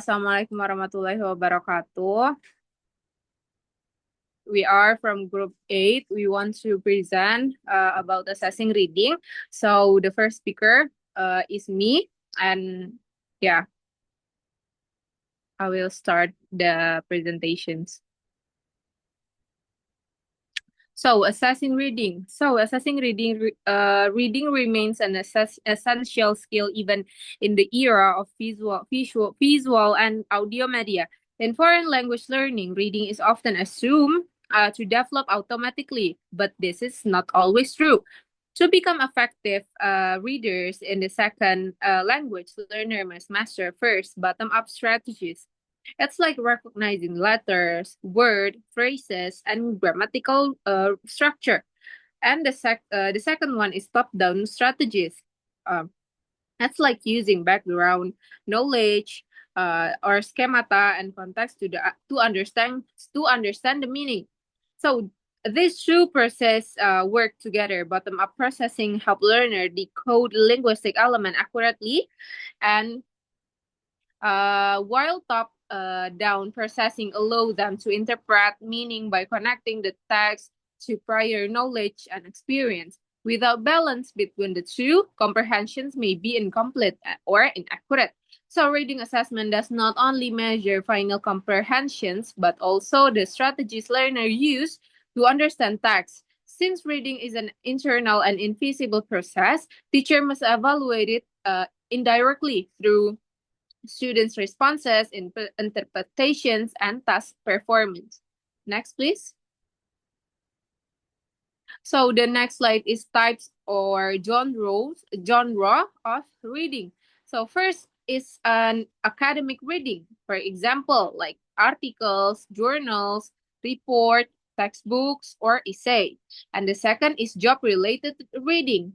Assalamualaikum warahmatullahi wabarakatuh. We are from Group 8. We want to present about assessing reading. So the first speaker is me. And yeah, I will start the presentations. So assessing reading. Reading remains an essential skill even in the era of visual and audio media. In foreign language learning, reading is often assumed to develop automatically, but this is not always true. To become effective readers in the second language, learner must master first bottom-up strategies. It's like recognizing letters, word, phrases, and grammatical structure. And the second one is top-down strategies. Um, that's like using background knowledge or schemata and context to understand the meaning. So these two process work together. Bottom-up processing help learner decode linguistic element accurately, and while top-down processing allow them to interpret meaning by connecting the text to prior knowledge and experience. Without balance between the two, comprehensions may be incomplete or inaccurate. So reading assessment does not only measure final comprehensions, but also the strategies learner use to understand text. Since reading is an internal and invisible process, teacher must evaluate it indirectly through students' responses, interpretations, and task performance. Next, please. So the next slide is types or genre of reading. So first is an academic reading. For example, like articles, journals, report, textbooks, or essay. And the second is job-related reading.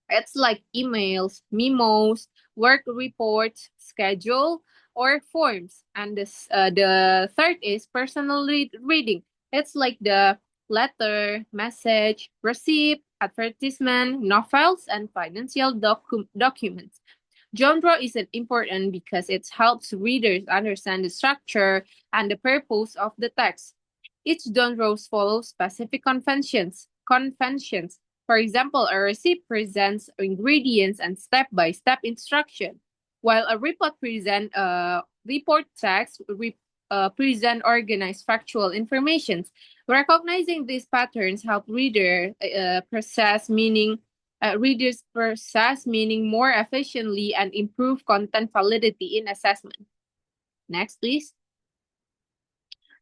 It's like emails, memos, work reports, schedule, or forms. And the third is personal reading. It's like the letter, message, receipt, advertisement, novels, and financial documents. Genre is important because it helps readers understand the structure and the purpose of the text. Each genre follows specific conventions. For example, a receipt presents ingredients and step-by-step instruction, while a report presents report text present organized factual information. Recognizing these patterns help readers process meaning more efficiently and improve content validity in assessment. Next, please.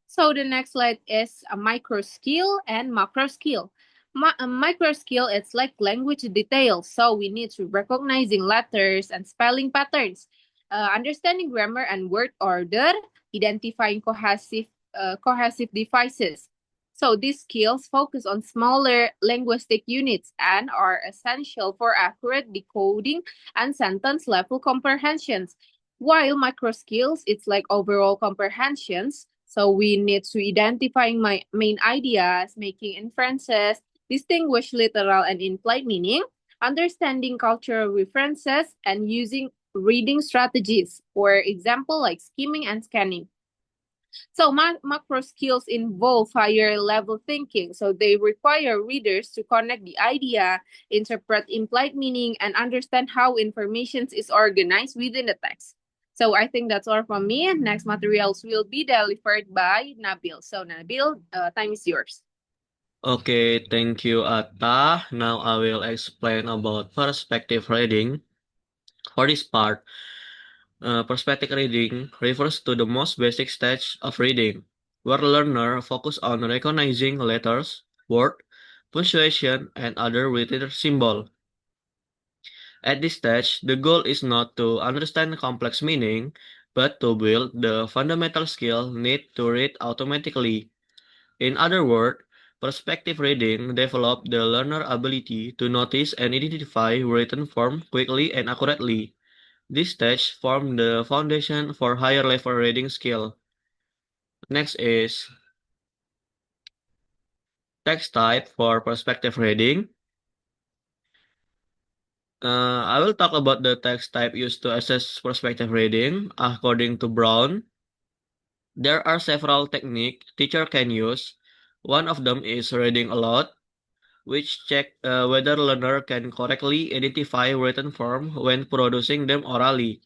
So the next slide is a micro skill and macro skill. A micro skill, it's like language details. So we need to recognizing letters and spelling patterns, understanding grammar and word order, identifying cohesive devices. So these skills focus on smaller linguistic units and are essential for accurate decoding and sentence level comprehensions. While micro skills, it's like overall comprehensions. So we need to identifying my main ideas, making inferences, distinguish literal and implied meaning, understanding cultural references, and using reading strategies, for example, like skimming and scanning. So macro skills involve higher level thinking. So they require readers to connect the idea, interpret implied meaning, and understand how information is organized within the text. So I think that's all from me. Next materials will be delivered by Nabil. So Nabil, time is yours. Okay, thank you, Atta. Now I will explain about perspective reading. For this part, perspective reading refers to the most basic stage of reading, where learner focus on recognizing letters, word, punctuation, and other written symbol. At this stage, the goal is not to understand complex meaning, but to build the fundamental skill needed to read automatically. In other words, perspective reading develops the learner ability to notice and identify written form quickly and accurately. This stage forms the foundation for higher level reading skill. Next is text type for perspective reading. I will talk about the text type used to assess perspective reading. According to Brown, there are several techniques teacher can use. One of them is reading aloud, which check whether learner can correctly identify written form when producing them orally.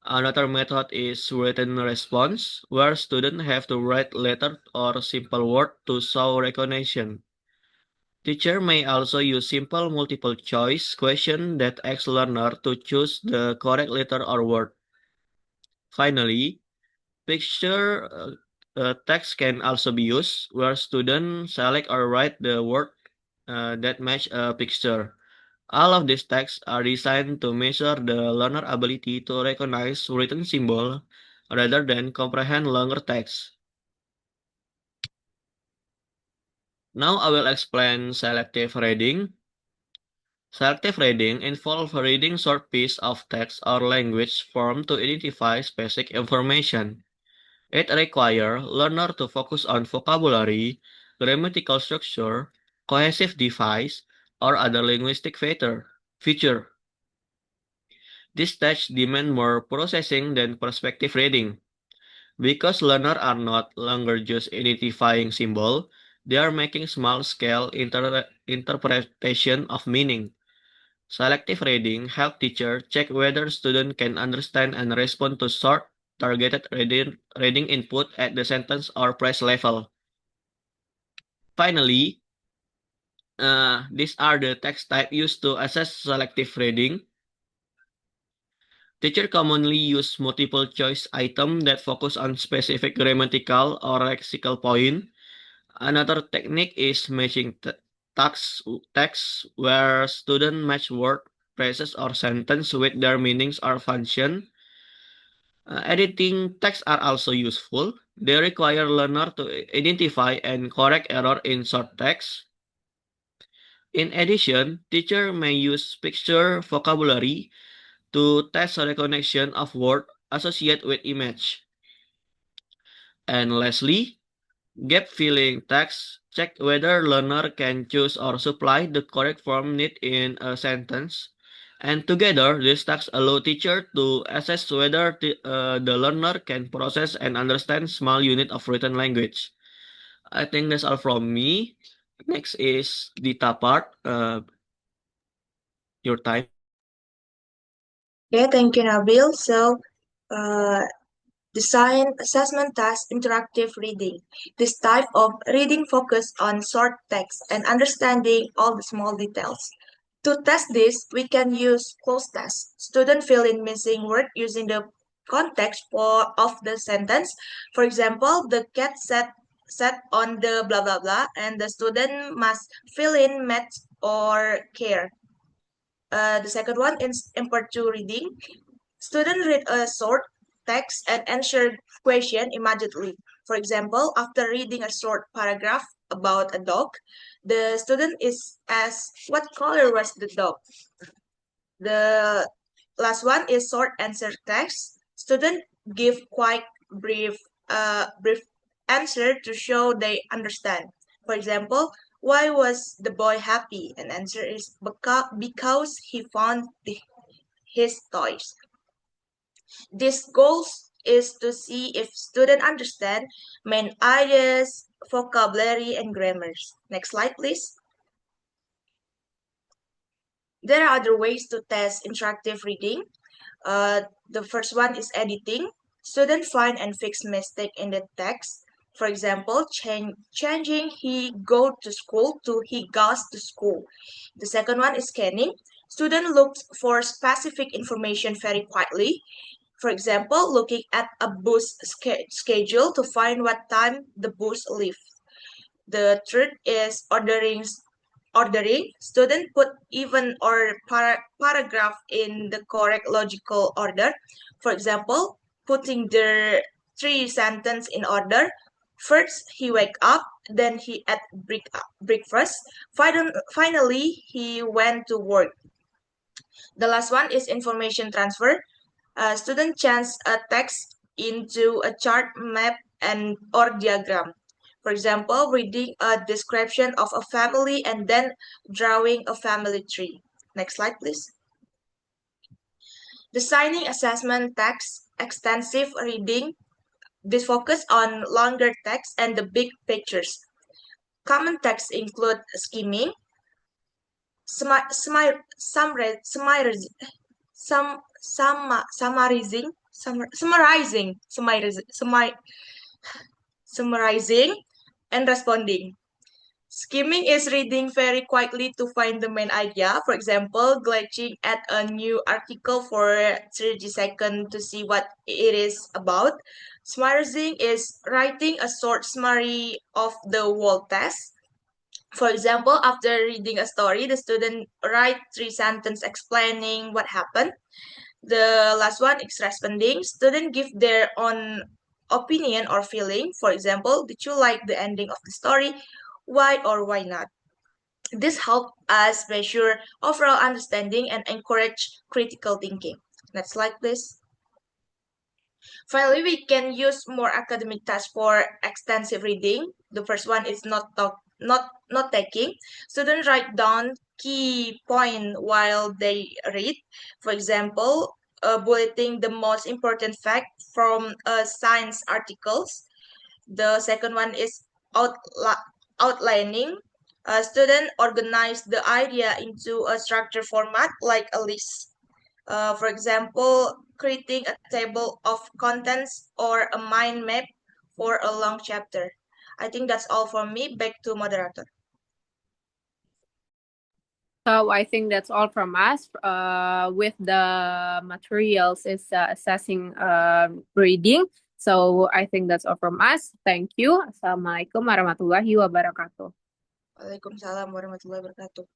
Another method is written response, where students have to write letter or simple word to show recognition. Teacher may also use simple multiple choice question that asks learner to choose the correct letter or word. Finally, picture text can also be used, where students select or write the word that match a picture. All of these texts are designed to measure the learner ability to recognize written symbol rather than comprehend longer text. Now I will explain selective reading. Selective reading involves reading short piece of text or language form to identify specific information. It requires learner to focus on vocabulary, grammatical structure, cohesive device, or other linguistic feature. This stage demand more processing than perspective reading. Because learners are not longer just identifying symbol, they are making small-scale interpretation of meaning. Selective reading help teacher check whether student can understand and respond to short, targeted reading input at the sentence or phrase level. Finally, these are the text type used to assess selective reading. Teacher commonly use multiple choice item that focus on specific grammatical or lexical point. Another technique is matching text where students match word, phrases, or sentence with their meanings or function. Editing text are also useful. They require learner to identify and correct error in short text. In addition, teacher may use picture vocabulary to test recognition of word associated with image. And lastly, gap filling text check whether learner can choose or supply the correct form need in a sentence. And together, these tasks allow teacher to assess whether the learner can process and understand small unit of written language. I think that's all from me. Next is Dita part. Your time. Okay, thank you, Nabil. So, uh, design assessment task interactive reading. This type of reading focus on short text and understanding all the small details. To test this, we can use cloze test. Student fill in missing word using the context of the sentence. For example, the cat sat on the blah blah blah, and the student must fill in met or care. The second one is import to reading. Student read a short text and answer question immediately. For example, after reading a short paragraph about a dog, the student is asked what color was the dog. The last one is short answer text. Student give quite brief answer to show they understand. For example, why was the boy happy? And answer is because he found his toys. This goal is to see if students understand main ideas, vocabulary, and grammars. Next slide, please. There are other ways to test interactive reading. The first one is editing. Students find and fix mistake in the text. For example, changing he go to school to he goes to school. The second one is scanning. Student looks for specific information very quietly. For example, looking at a bus schedule to find what time the bus leaves. The third is ordering. Student put even or paragraph in the correct logical order. For example, putting the three sentence in order. First, he wake up, then he ate breakfast. Finally, he went to work. The last one is information transfer. Student chants a text into a chart, map, and or diagram. For example, reading a description of a family and then drawing a family tree. Next slide, please. Designing assessment text, extensive reading. This focus on longer text and the big pictures. Common texts include skimming, summarizing, and responding. Skimming is reading very quickly to find the main idea. For example, glitching at a new article for 30 seconds to see what it is about. Summarizing is writing a short summary of the whole test. For example, after reading a story, the student write 3 sentences explaining what happened. The last one is responding. Students give their own opinion or feeling. For example, did you like the ending of the story? Why or why not? This helps us measure overall understanding and encourage critical thinking. Next slide, please. Finally, we can use more academic tasks for extensive reading. The first one is not taking. Students write down key point while they read. For example, bulleting the most important fact from science articles. The second one is outlining. Students organize the idea into a structured format like a list. For example, creating a table of contents or a mind map for a long chapter. I think that's all from me. Back to moderator. So I think that's all from us. With the materials is assessing reading. So I think that's all from us. Thank you. Assalamualaikum warahmatullahi wabarakatuh. Waalaikumsalam warahmatullahi wabarakatuh.